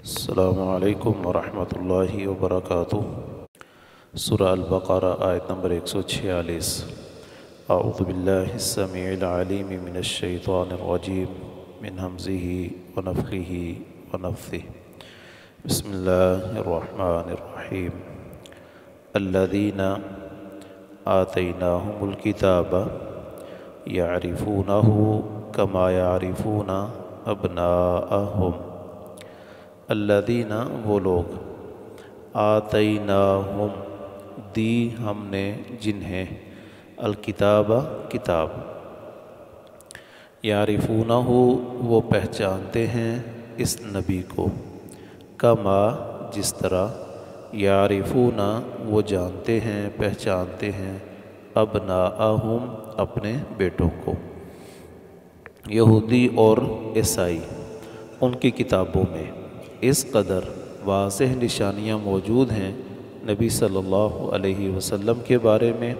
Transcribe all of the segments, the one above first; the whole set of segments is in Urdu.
السلام علیکم ورحمۃ اللہ وبرکاتہ۔ سورہ البقرہ آیت نمبر 146۔ اعوذ باللہ السمیع العلیم من الشیطان الرجیم من ہمزہ ونفخہ ونفثہ۔ بسم اللہ الرحمن الرحیم۔ الذین آتیناہم الکتاب یعرفونہ کما یعرفون ابناءہم۔ الذین وہ لوگ آتیناہم دی ہم نے جنہیں الکتاب کتاب یعرفونہ وہ پہچانتے ہیں اس نبی کو کما جس طرح یعرفون وہ جانتے ہیں پہچانتے ہیں ابناءہم اپنے بیٹوں کو۔ یہودی اور عیسائی ان کی کتابوں میں اس قدر واضح نشانیاں موجود ہیں نبی صلی اللہ علیہ وسلم کے بارے میں،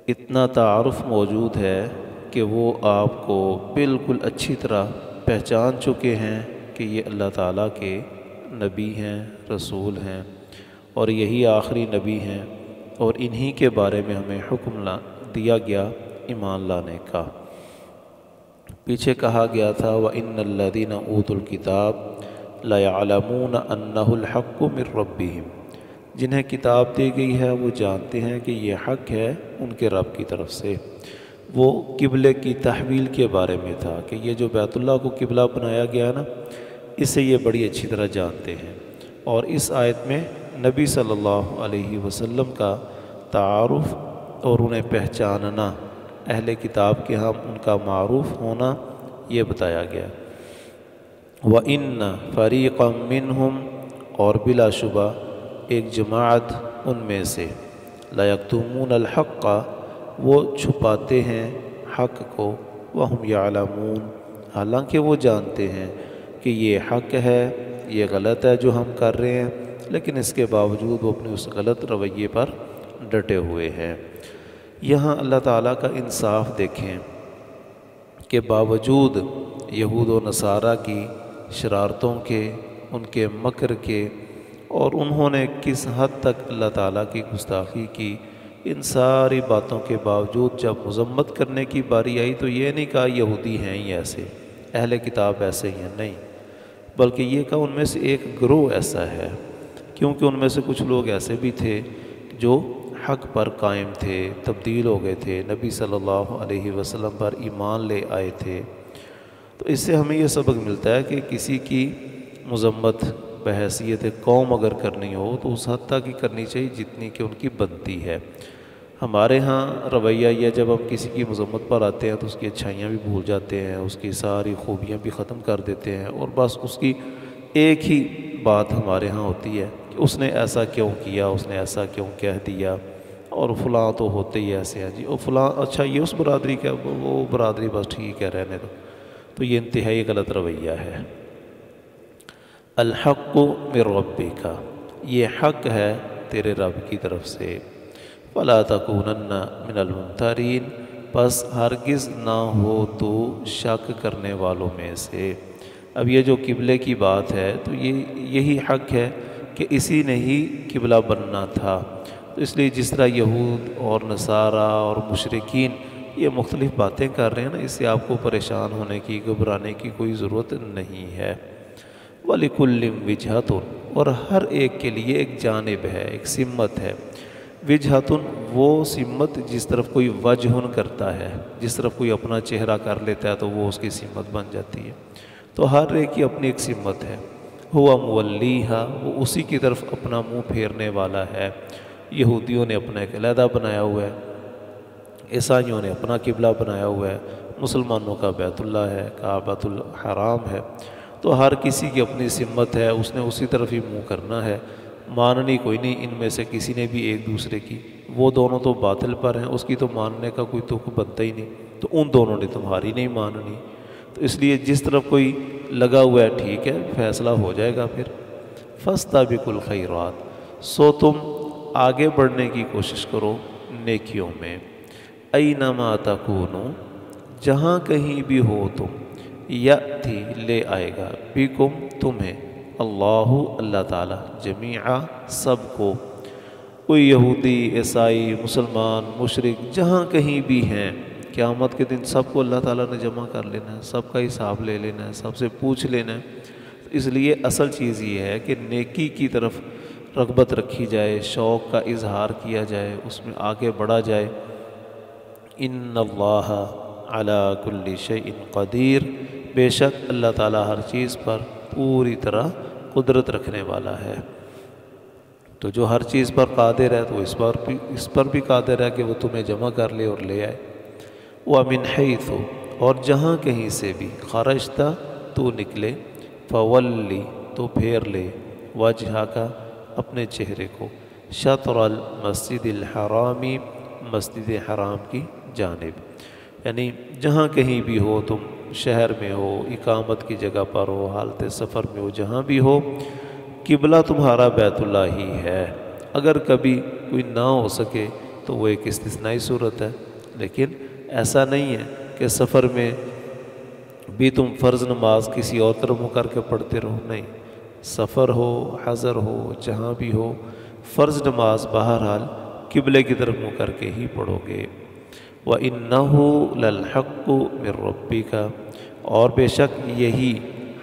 اتنا تعارف موجود ہے کہ وہ آپ کو بالکل اچھی طرح پہچان چکے ہیں کہ یہ اللہ تعالیٰ کے نبی ہیں، رسول ہیں، اور یہی آخری نبی ہیں، اور انہی کے بارے میں ہمیں حکم دیا گیا ایمان لانے کا۔ پیچھے کہا گیا تھا وَإِنَّ الَّذِينَ أُوتُوا الْكِتَابَ لَيَعْلَمُونَ أَنَّهُ الْحَقُّ مِنْ رَبِّهِمْ، جنہیں کتاب دی گئی ہے وہ جانتے ہیں کہ یہ حق ہے ان کے رب کی طرف سے۔ وہ قبلے کی تحویل کے بارے میں تھا کہ یہ جو بیت اللہ کو قبلہ بنایا گیا نا، اسے یہ بڑی اچھی طرح جانتے ہیں۔ اور اس آیت میں نبی صلی اللہ علیہ وسلم کا تعارف اور انہیں پہچاننا، اہل کتاب کے ہم ان کا معروف ہونا یہ بتایا گیا۔ وَإِنَّ فَرِيقًا مِّنْهُمْ اور بلا شبہ ایک جماعت ان میں سے لَيَكْتُمُونَ الْحَقَّ وہ چھپاتے ہیں حق کو وَهُمْ يَعْلَمُونَ حالانکہ وہ جانتے ہیں کہ یہ حق ہے، یہ غلط ہے جو ہم کر رہے ہیں، لیکن اس کے باوجود وہ اپنے اس غلط رویے پر ڈٹے ہوئے ہیں۔ یہاں اللہ تعالیٰ کا انصاف دیکھیں کہ باوجود یہود و نصارہ کی شرارتوں کے، ان کے مکر کے، اور انہوں نے کس حد تک اللہ تعالیٰ کی گستاخی کی، ان ساری باتوں کے باوجود جب مذمت کرنے کی باری آئی تو یہ نہیں کہا یہودی ہیں ہی ایسے، اہل کتاب ایسے ہی ہیں، نہیں، بلکہ یہ کہا ان میں سے ایک گروہ ایسا ہے، کیونکہ ان میں سے کچھ لوگ ایسے بھی تھے جو حق پر قائم تھے، تبدیل ہو گئے تھے، نبی صلی اللہ علیہ وسلم پر ایمان لے آئے تھے۔ تو اس سے ہمیں یہ سبق ملتا ہے کہ کسی کی مذمت بحیثیت قوم اگر کرنی ہو تو اس حد تک ہی کرنی چاہیے جتنی کہ ان کی بنتی ہے۔ ہمارے ہاں رویہ یہ جب ہم کسی کی مذمت پر آتے ہیں تو اس کی اچھائیاں بھی بھول جاتے ہیں، اس کی ساری خوبیاں بھی ختم کر دیتے ہیں، اور بس اس کی ایک ہی بات ہمارے ہاں ہوتی ہے کہ اس نے ایسا کیوں کیا، اس نے ایسا کیوں کہہ دیا، اور فلاں تو ہوتے ہی ایسے ہیں جی، اور فلاں اچھا یہ اس برادری کا، وہ برادری بس ٹھیک ہے رہنے دو، تو یہ انتہائی غلط رویہ ہے۔ الحق من ربک، یہ حق ہے تیرے رب کی طرف سے۔ فلا تکونن من الممترین، پس ہرگز نہ ہو تو شک کرنے والوں میں سے۔ اب یہ جو قبلے کی بات ہے تو یہی حق ہے کہ اسی نے ہی قبلہ بننا تھا، تو اس لیے جس طرح یہود اور نصارہ اور مشرکین یہ مختلف باتیں کر رہے ہیں نا، اس سے آپ کو پریشان ہونے کی، گھبرانے کی کوئی ضرورت نہیں ہے۔ وَلِكُلٍّ وِجْهَةٌ اور ہر ایک کے لیے ایک جانب ہے، ایک سمت ہے۔ وجہتن وہ سمت جس طرف کوئی وجہن کرتا ہے، جس طرف کوئی اپنا چہرہ کر لیتا ہے تو وہ اس کی سمت بن جاتی ہے، تو ہر ایک کی اپنی ایک سمت ہے۔ ہوا مولیہا وہ اسی کی طرف اپنا منہ پھیرنے والا ہے۔ یہودیوں نے اپنا ایک علیحدہ بنایا ہوا ہے، عیسائیوں نے اپنا قبلہ بنایا ہوا ہے، مسلمانوں کا بیت اللہ ہے، کعبۃ الحرام ہے، تو ہر کسی کی اپنی سمت ہے، اس نے اسی طرف ہی منہ کرنا ہے، ماننی کوئی نہیں ان میں سے کسی نے بھی ایک دوسرے کی، وہ دونوں تو باطل پر ہیں، اس کی تو ماننے کا کوئی تک بنتا ہی نہیں، تو ان دونوں نے تمہاری نہیں ماننی، تو اس لیے جس طرف کوئی لگا ہوا ہے ٹھیک ہے، فیصلہ ہو جائے گا پھر۔ فاستبقوا الخیرات، سو تم آگے بڑھنے کی کوشش کرو نیکیوں میں۔ اینما تکونوا جہاں کہیں بھی ہو تم، یأتی لے آئے گا، بکم تمہیں، اللہ تعالیٰ، جمیعا سب کو، کوئی یہودی، عیسائی، مسلمان، مشرک جہاں کہیں بھی ہیں، قیامت کے دن سب کو اللہ تعالیٰ نے جمع کر لینا ہے، سب کا حساب لے لینا ہے، سب سے پوچھ لینا ہے۔ اس لیے اصل چیز یہ ہے کہ نیکی کی طرف رغبت رکھی جائے، شوق کا اظہار کیا جائے، اس میں آگے بڑھا جائے۔ ان اللہ علی کل شیء قدیر، بے شک اللہ تعالیٰ ہر چیز پر پوری طرح قدرت رکھنے والا ہے۔ تو جو ہر چیز پر قادر ہے تو اس پر بھی قادر ہے کہ وہ تمہیں جمع کر لے اور لے آئے۔ وَمِنْ حَيْثُ، اور جہاں کہیں سے بھی، خرجت تو نکلے، فَوَلِّ تو پھیر لے، وجہک اپنے چہرے کو، شطر المسجد الحرامی، مسجد حرام کی جانب، یعنی جہاں کہیں بھی ہو تم، شہر میں ہو، اقامت کی جگہ پر ہو، حالت سفر میں ہو، جہاں بھی ہو، قبلہ تمہارا بیت اللہ ہی ہے۔ اگر کبھی کوئی نہ ہو سکے تو وہ ایک استثنائی صورت ہے، لیکن ایسا نہیں ہے کہ سفر میں بھی تم فرض نماز کسی اور طرف منہ کر کے پڑھتے رہو، نہیں، سفر ہو، حضر ہو، جہاں بھی ہو، فرض نماز بہرحال قبلے کی طرف منہ کر کے ہی پڑھو گے۔ وَإِنَّهُ لَلْحَقُّ مِن رَبِّكَ، اور بے شک یہی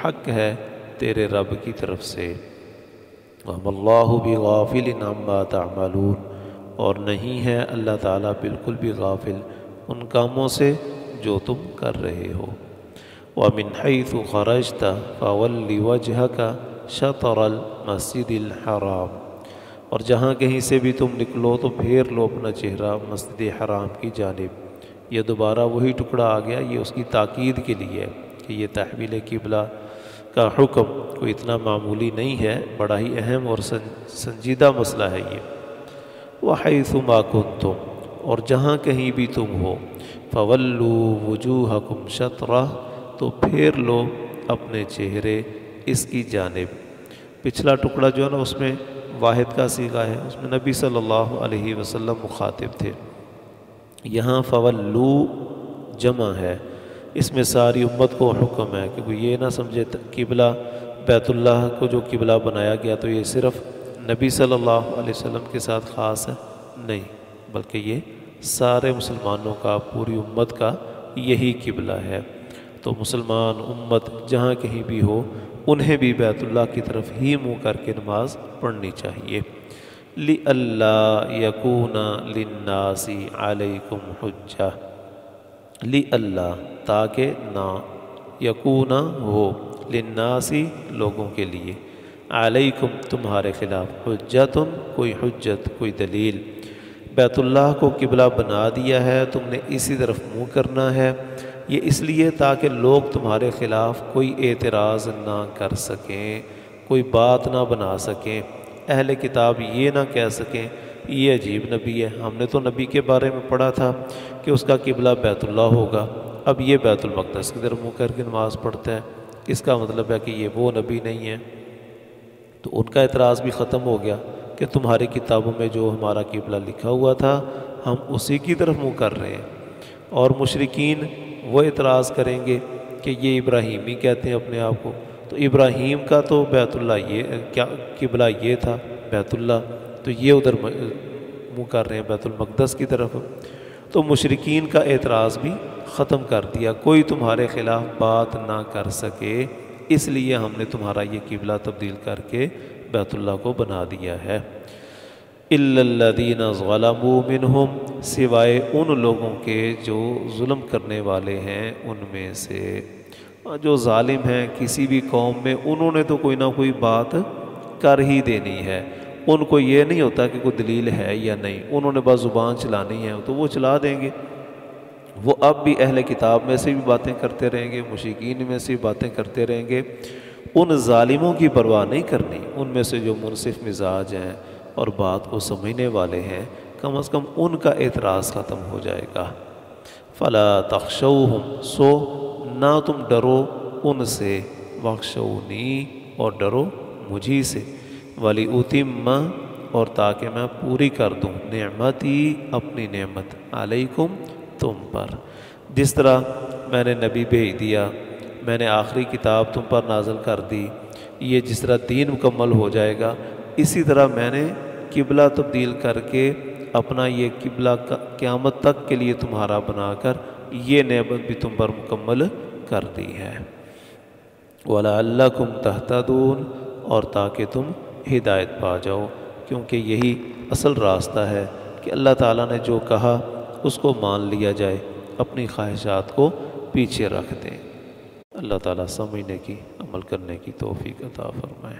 حق ہے تیرے رب کی طرف سے۔ وَمَا اللَّهُ بِغَافِلٍ عَمَّا تَعْمَلُونَ، اور نہیں ہے اللہ تعالیٰ بالکل بھی غافل ان کاموں سے جو تم کر رہے ہو۔ وَمِنْ حَيْثُ خَرَجْتَ فَوَلِّ وَجْهَكَ شَطْرَ الْمَسْجِدِ الْحَرَامِ، اور جہاں کہیں سے بھی تم نکلو تو پھیر لو اپنا چہرہ مسجد حرام کی جانب۔ یہ دوبارہ وہی ٹکڑا آ گیا، یہ اس کی تاکید کے لیے ہے کہ یہ تحویل قبلہ کا حکم کوئی اتنا معمولی نہیں ہے، بڑا ہی اہم اور سنجیدہ مسئلہ ہے یہ۔ وَحَيْثُ مَا كُنْتُمْ، اور جہاں کہیں بھی تم ہو، فَوَلُّوا وُجُوهَكُمْ شَطْرَهُ، تو پھیر لو اپنے چہرے اس کی جانب۔ پچھلا ٹکڑا جو ہے نا اس میں واحد کا صیغہ ہے، اس میں نبی صلی اللہ علیہ وسلم مخاطب تھے۔ یہاں فَوَلُّوا جمع ہے، اس میں ساری امت کو حکم ہے کہ کوئی یہ نہ سمجھے قبلہ بیت اللہ کو جو قبلہ بنایا گیا تو یہ صرف نبی صلی اللہ علیہ وسلم کے ساتھ خاص ہے، نہیں، بلکہ یہ سارے مسلمانوں کا، پوری امت کا یہی قبلہ ہے۔ تو مسلمان امت جہاں کہیں بھی ہو، انہیں بھی بیت اللہ کی طرف ہی منہ کر کے نماز پڑھنی چاہیے۔ لِأَلَّا يَكُونَ لِلنَّاسِ عَلَيْكُمْ حُجَّةٌ، لِأَلَّا تاکہ نہ، یکون ہو، لِلنَّاسِ لوگوں کے لیے، علیکم تمہارے خلاف، حجتن کوئی حجت، کوئی دلیل۔ بیت اللہ کو قبلہ بنا دیا ہے، تم نے اسی طرف منہ کرنا ہے، یہ اس لیے تاکہ لوگ تمہارے خلاف کوئی اعتراض نہ کر سکیں، کوئی بات نہ بنا سکیں، اہل کتاب یہ نہ کہہ سکیں یہ عجیب نبی ہے، ہم نے تو نبی کے بارے میں پڑھا تھا کہ اس کا قبلہ بیت اللہ ہوگا، اب یہ بیت المقدس کی طرف منہ کر کے نماز پڑھتا ہے، اس کا مطلب ہے کہ یہ وہ نبی نہیں ہے۔ تو ان کا اعتراض بھی ختم ہو گیا کہ تمہاری کتابوں میں جو ہمارا قبلہ لکھا ہوا تھا ہم اسی کی طرف منہ کر رہے ہیں۔ اور مشرکین وہ اعتراض کریں گے کہ یہ ابراہیمی کہتے ہیں اپنے آپ کو، تو ابراہیم کا تو بیت اللہ یہ کیا قبلہ یہ تھا بیت اللہ، تو یہ ادھر منہ کر رہے ہیں بیت المقدس کی طرف۔ تو مشرکین کا اعتراض بھی ختم کر دیا، کوئی تمہارے خلاف بات نہ کر سکے، اس لیے ہم نے تمہارا یہ قبلہ تبدیل کر کے بیت اللہ کو بنا دیا ہے۔ إِلَّا الَّذِينَ ظَلَمُوا مِنْهُمْ، سوائے ان لوگوں کے جو ظلم کرنے والے ہیں ان میں سے، جو ظالم ہیں کسی بھی قوم میں، انہوں نے تو کوئی نہ کوئی بات کر ہی دینی ہے، ان کو یہ نہیں ہوتا کہ کوئی دلیل ہے یا نہیں، انہوں نے بس زبان چلانی ہے تو وہ چلا دیں گے۔ وہ اب بھی اہل کتاب میں سے بھی باتیں کرتے رہیں گے، مشرکین میں سے بھی باتیں کرتے رہیں گے، ان ظالموں کی پرواہ نہیں کرنی، ان میں سے جو منصف مزاج ہیں اور بات کو سمجھنے والے ہیں، کم از کم ان کا اعتراض ختم ہو جائے گا۔ فَلَا تَخْشَوْهُمْ، سو نہ تم ڈرو ان سے، وَاخْشَوْنِی، اور ڈرو مجھی سے، وَلِأُتِمَّ، اور تاکہ میں پوری کر دوں، نعمتی، اپنی نعمت، علیکم، تم پر، جس طرح میں نے نبی بھیج دیا، میں نے آخری کتاب تم پر نازل کر دی، یہ جس طرح دین مکمل ہو جائے گا اسی طرح میں نے قبلہ تبدیل کر کے اپنا یہ قبلہ قیامت تک کے لیے تمہارا بنا کر یہ نعمت بھی تم پر مکمل کر دی ہے۔ وَلَعَلَّكُمْ تَهْتَدُونَ، اور تاکہ تم ہدایت پا جاؤ، کیونکہ یہی اصل راستہ ہے کہ اللہ تعالیٰ نے جو کہا اس کو مان لیا جائے، اپنی خواہشات کو پیچھے رکھ دیں۔ اللہ تعالیٰ سمجھنے کی، عمل کرنے کی توفیق عطا فرمائے۔